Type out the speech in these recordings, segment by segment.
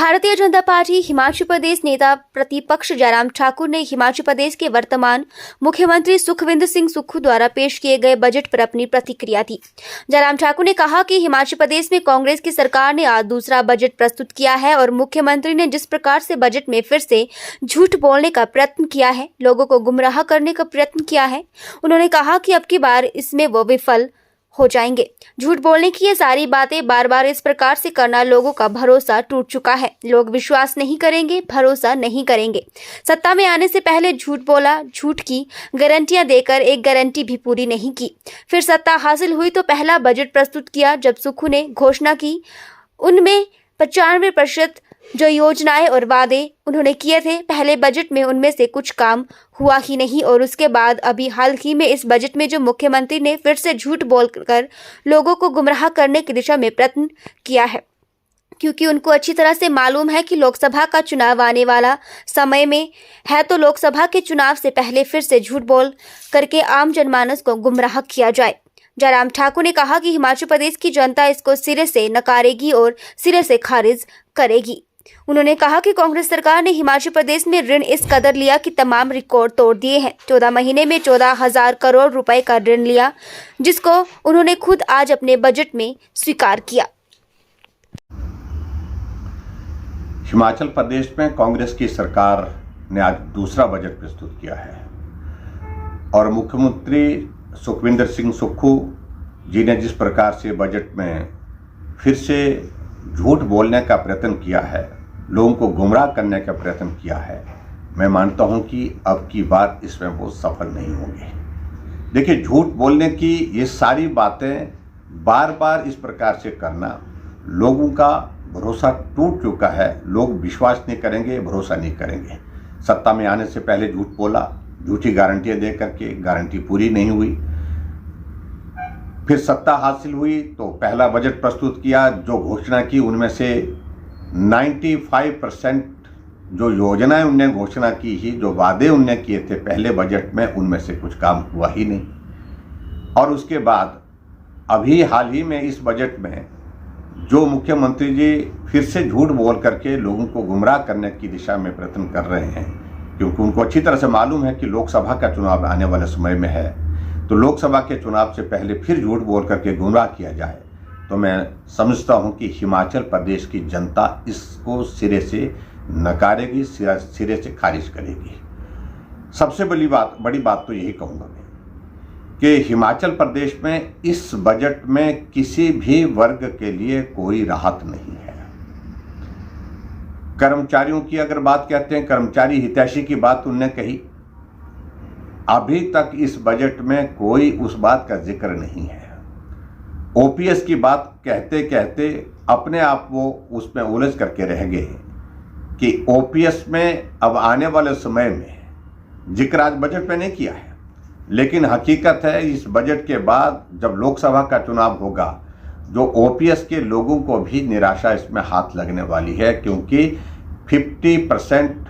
Bharatiya Janata party Himachal Pradesh नेता प्रतिपक्ष जयराम ठाकुर ने हिमाचल प्रदेश के वर्तमान मुख्यमंत्री सुखविंदर सिंह सुक्खू द्वारा पेश किए गए बजट पर अपनी प्रतिक्रिया दी। जयराम ठाकुर ने कहा कि हिमाचल प्रदेश में कांग्रेस की सरकार ने आज दूसरा बजट प्रस्तुत किया है और मुख्यमंत्री ने जिस प्रकार से बजट में फिर से झूठ बोलने का प्रयत्न किया है, लोगों को गुमराह करने का प्रयत्न किया है, उन्होंने कहा कि अब की बार इसमें वो विफल हो जाएंगे। झूठ बोलने की ये सारी बातें बार बार इस प्रकार से करना लोगों का भरोसा टूट चुका है। लोग विश्वास नहीं करेंगे, भरोसा नहीं करेंगे। सत्ता में आने से पहले झूठ बोला, झूठ की गारंटियां देकर एक गारंटी भी पूरी नहीं की। फिर सत्ता हासिल हुई तो पहला बजट प्रस्तुत किया। जब सुक्खू ने घोषणा की, उनमें 95% जो योजनाएं और वादे उन्होंने किए थे पहले बजट में, उनमें से कुछ काम हुआ ही नहीं। और उसके बाद अभी हाल ही में इस बजट में जो मुख्यमंत्री ने फिर से झूठ बोलकर लोगों को गुमराह करने की दिशा में प्रयत्न किया है, क्योंकि उनको अच्छी तरह से मालूम है कि लोकसभा का चुनाव आने वाला समय में है, तो लोकसभा के चुनाव से पहले फिर से झूठ बोल करके आम जनमानस को गुमराह किया जाए। जयराम ठाकुर ने कहा कि हिमाचल प्रदेश की जनता इसको सिरे से नकारेगी और सिरे से खारिज करेगी। उन्होंने कहा कि कांग्रेस सरकार ने हिमाचल प्रदेश में ऋण इस कदर लिया कि तमाम रिकॉर्ड तोड़ दिए हैं। 14 महीने में 14,000 करोड़ रुपए का ऋण लिया, जिसको उन्होंने खुद आज अपने बजट में स्वीकार किया। हिमाचल प्रदेश में कांग्रेस की सरकार ने आज दूसरा बजट प्रस्तुत किया है और मुख्यमंत्री सुखविंदर सिंह सुक्खू जी ने जिस प्रकार से बजट में फिर से झूठ बोलने का प्रयत्न किया है, लोगों को गुमराह करने का प्रयत्न किया है, मैं मानता हूं कि अब की बार इसमें वो सफल नहीं होंगे। देखिए, झूठ बोलने की ये सारी बातें बार बार इस प्रकार से करना, लोगों का भरोसा टूट चुका है। लोग विश्वास नहीं करेंगे, भरोसा नहीं करेंगे। सत्ता में आने से पहले झूठ बोला, झूठी गारंटियां दे करके गारंटी पूरी नहीं हुई। फिर सत्ता हासिल हुई तो पहला बजट प्रस्तुत किया, जो घोषणा की उनमें से 95% जो योजनाएं उनने घोषणा की ही, जो वादे उनने किए थे पहले बजट में, उनमें से कुछ काम हुआ ही नहीं। और उसके बाद अभी हाल ही में इस बजट में जो मुख्यमंत्री जी फिर से झूठ बोल करके लोगों को गुमराह करने की दिशा में प्रयत्न कर रहे हैं, क्योंकि उनको अच्छी तरह से मालूम है कि लोकसभा का चुनाव आने वाले समय में है, तो लोकसभा के चुनाव से पहले फिर झूठ बोल करके गुमराह किया जाए, तो मैं समझता हूं कि हिमाचल प्रदेश की जनता इसको सिरे से नकारेगी, सिरे से खारिज करेगी। सबसे बड़ी बात तो यही कहूँगा मैं कि हिमाचल प्रदेश में इस बजट में किसी भी वर्ग के लिए कोई राहत नहीं है। कर्मचारियों की अगर बात कहते हैं, कर्मचारी हितैषी की बात उनने कही, अभी तक इस बजट में कोई उस बात का जिक्र नहीं है। ओपीएस की बात कहते कहते अपने आप वो उसमें उलझ करके रह गए कि ओपीएस में अब आने वाले समय में जिक्र आज बजट में नहीं किया है, लेकिन हकीकत है इस बजट के बाद जब लोकसभा का चुनाव होगा, जो ओपीएस के लोगों को भी निराशा इसमें हाथ लगने वाली है, क्योंकि 50%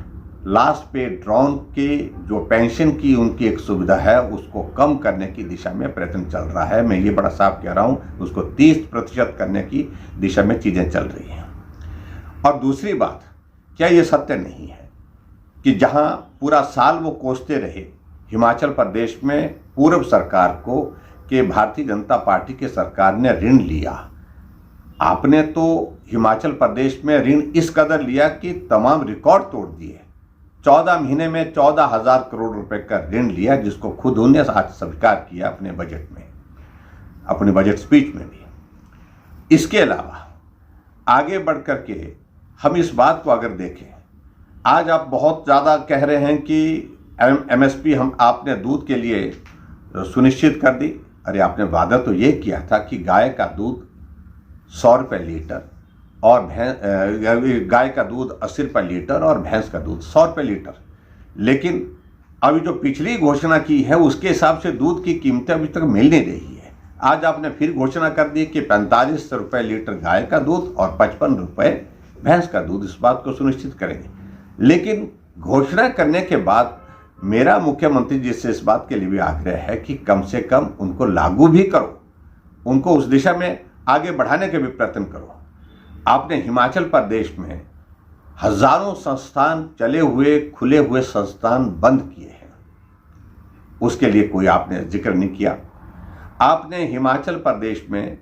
लास्ट पे ड्रॉन की जो पेंशन की उनकी एक सुविधा है, उसको कम करने की दिशा में प्रयत्न चल रहा है। मैं ये बड़ा साफ कह रहा हूँ, उसको 30% करने की दिशा में चीज़ें चल रही हैं। और दूसरी बात, क्या ये सत्य नहीं है कि जहाँ पूरा साल वो कोसते रहे हिमाचल प्रदेश में पूर्व सरकार को कि भारतीय जनता पार्टी की सरकार ने ऋण लिया। आपने तो हिमाचल प्रदेश में ऋण इस कदर लिया कि तमाम रिकॉर्ड तोड़ दिए। 14 महीने में 14,000 करोड़ रुपए का ऋण लिया, जिसको खुद उन्होंने आज स्वीकार किया अपने बजट में, अपने बजट स्पीच में भी। इसके अलावा आगे बढ़ करके हम इस बात को अगर देखें, आज आप बहुत ज़्यादा कह रहे हैं कि एमएसपी हम आपने दूध के लिए सुनिश्चित कर दी। अरे, आपने वादा तो ये किया था कि गाय का दूध 100 रुपये लीटर और गाय का दूध 80 रुपये लीटर और भैंस का दूध 100 रुपये लीटर, लेकिन अभी जो पिछली घोषणा की है उसके हिसाब से दूध की कीमतें अभी तक मिल नहीं रही है। आज आपने फिर घोषणा कर दी कि 45 रुपये लीटर गाय का दूध और 55 रुपये भैंस का दूध, इस बात को सुनिश्चित करेंगे। लेकिन घोषणा करने के बाद मेरा मुख्यमंत्री जी से इस बात के लिए भी आग्रह है कि कम से कम उनको लागू भी करो, उनको उस दिशा में आगे बढ़ाने के भी प्रयत्न करो। आपने हिमाचल प्रदेश में हजारों संस्थान चले हुए, खुले हुए संस्थान बंद किए हैं, उसके लिए कोई आपने जिक्र नहीं किया। आपने हिमाचल प्रदेश में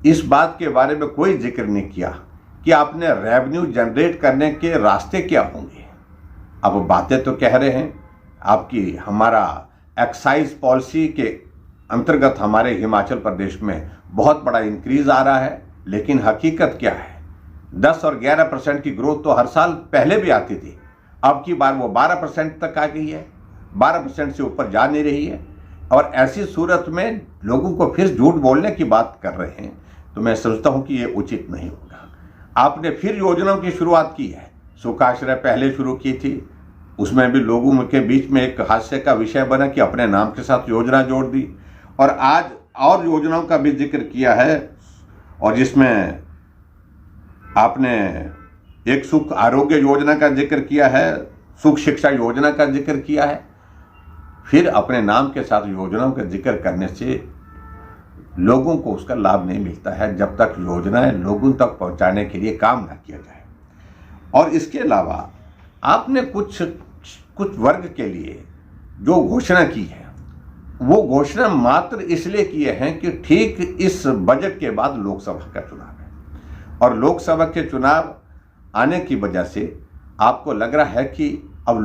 इस बात के बारे में कोई जिक्र नहीं किया कि आपने रेवेन्यू जनरेट करने के रास्ते क्या होंगे। अब बातें तो कह रहे हैं आपकी, हमारा एक्साइज पॉलिसी के अंतर्गत हमारे हिमाचल प्रदेश में बहुत बड़ा इंक्रीज आ रहा है, लेकिन हकीकत क्या है? 10 और 11% की ग्रोथ तो हर साल पहले भी आती थी, अब की बार वो 12% तक आ गई है, 12% से ऊपर जा नहीं रही है। और ऐसी सूरत में लोगों को फिर झूठ बोलने की बात कर रहे हैं, तो मैं समझता हूं कि ये उचित नहीं होगा। आपने फिर योजनाओं की शुरुआत की है, सुखाश्रय पहले शुरू की थी, उसमें भी लोगों के बीच में एक हास्य का विषय बना कि अपने नाम के साथ योजना जोड़ दी, और आज और योजनाओं का भी जिक्र किया है, और जिसमें आपने एक सुख आरोग्य योजना का जिक्र किया है, सुख शिक्षा योजना का जिक्र किया है। फिर अपने नाम के साथ योजनाओं का जिक्र करने से लोगों को उसका लाभ नहीं मिलता है जब तक योजनाएं लोगों तक पहुंचाने के लिए काम न किया जाए। और इसके अलावा आपने कुछ वर्ग के लिए जो घोषणा की है, वो घोषणा मात्र इसलिए किए हैं कि ठीक इस बजट के बाद लोकसभा का चुनाव है, और लोकसभा के चुनाव आने की वजह से आपको लग रहा है कि अब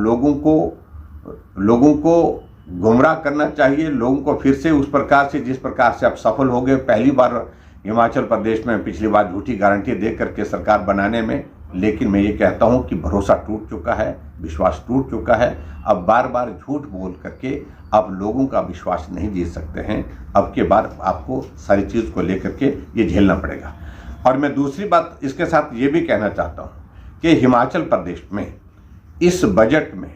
लोगों को गुमराह करना चाहिए, लोगों को फिर से उस प्रकार से जिस प्रकार से आप सफल हो गए पहली बार हिमाचल प्रदेश में, पिछली बार झूठी गारंटी दे करके सरकार बनाने में। लेकिन मैं ये कहता हूँ कि भरोसा टूट चुका है, विश्वास टूट चुका है। अब बार बार झूठ बोल करके आप लोगों का विश्वास नहीं जीत सकते हैं। अब के बार आपको सारी चीज़ को लेकर के ये झेलना पड़ेगा। और मैं दूसरी बात इसके साथ ये भी कहना चाहता हूँ कि हिमाचल प्रदेश में इस बजट में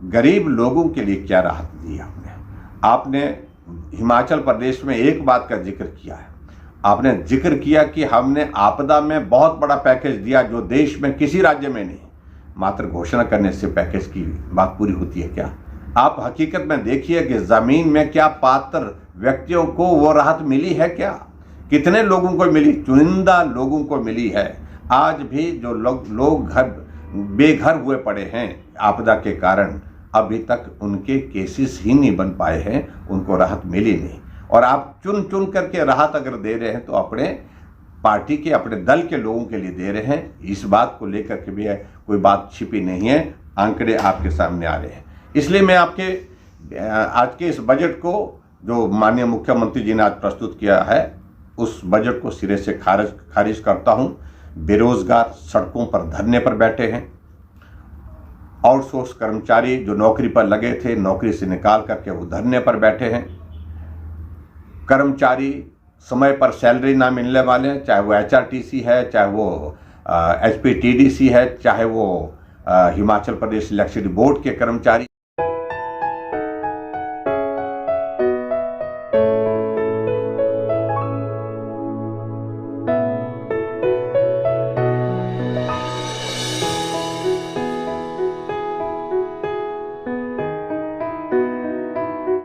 गरीब लोगों के लिए क्या राहत दी आपने हिमाचल प्रदेश में एक बात का जिक्र किया है, आपने जिक्र किया कि हमने आपदा में बहुत बड़ा पैकेज दिया जो देश में किसी राज्य में नहीं। मात्र घोषणा करने से पैकेज की बात पूरी होती है क्या? आप हकीकत में देखिए कि जमीन में क्या पात्र व्यक्तियों को वो राहत मिली है क्या? कितने लोगों को मिली? चुनिंदा लोगों को मिली है। आज भी जो लोग बेघर हुए पड़े हैं आपदा के कारण, अभी तक उनके केसेस ही नहीं बन पाए हैं, उनको राहत मिली नहीं। और आप चुन चुन करके राहत अगर दे रहे हैं तो अपने पार्टी के, अपने दल के लोगों के लिए दे रहे हैं। इस बात को लेकर के भी कोई बात छिपी नहीं है, आंकड़े आपके सामने आ रहे हैं। इसलिए मैं आपके आज के इस बजट को जो माननीय मुख्यमंत्री जी ने आज प्रस्तुत किया है, उस बजट को सिरे से खारिज करता हूं। बेरोजगार सड़कों पर धरने पर बैठे हैं, आउटसोर्स कर्मचारी जो नौकरी पर लगे थे नौकरी से निकाल करके वो धरने पर बैठे हैं, कर्मचारी समय पर सैलरी ना मिलने वाले हैं, चाहे वो HRTC है, चाहे वो HPTDC है, चाहे वो हिमाचल प्रदेश इलेक्ट्रिसिटी बोर्ड के कर्मचारी।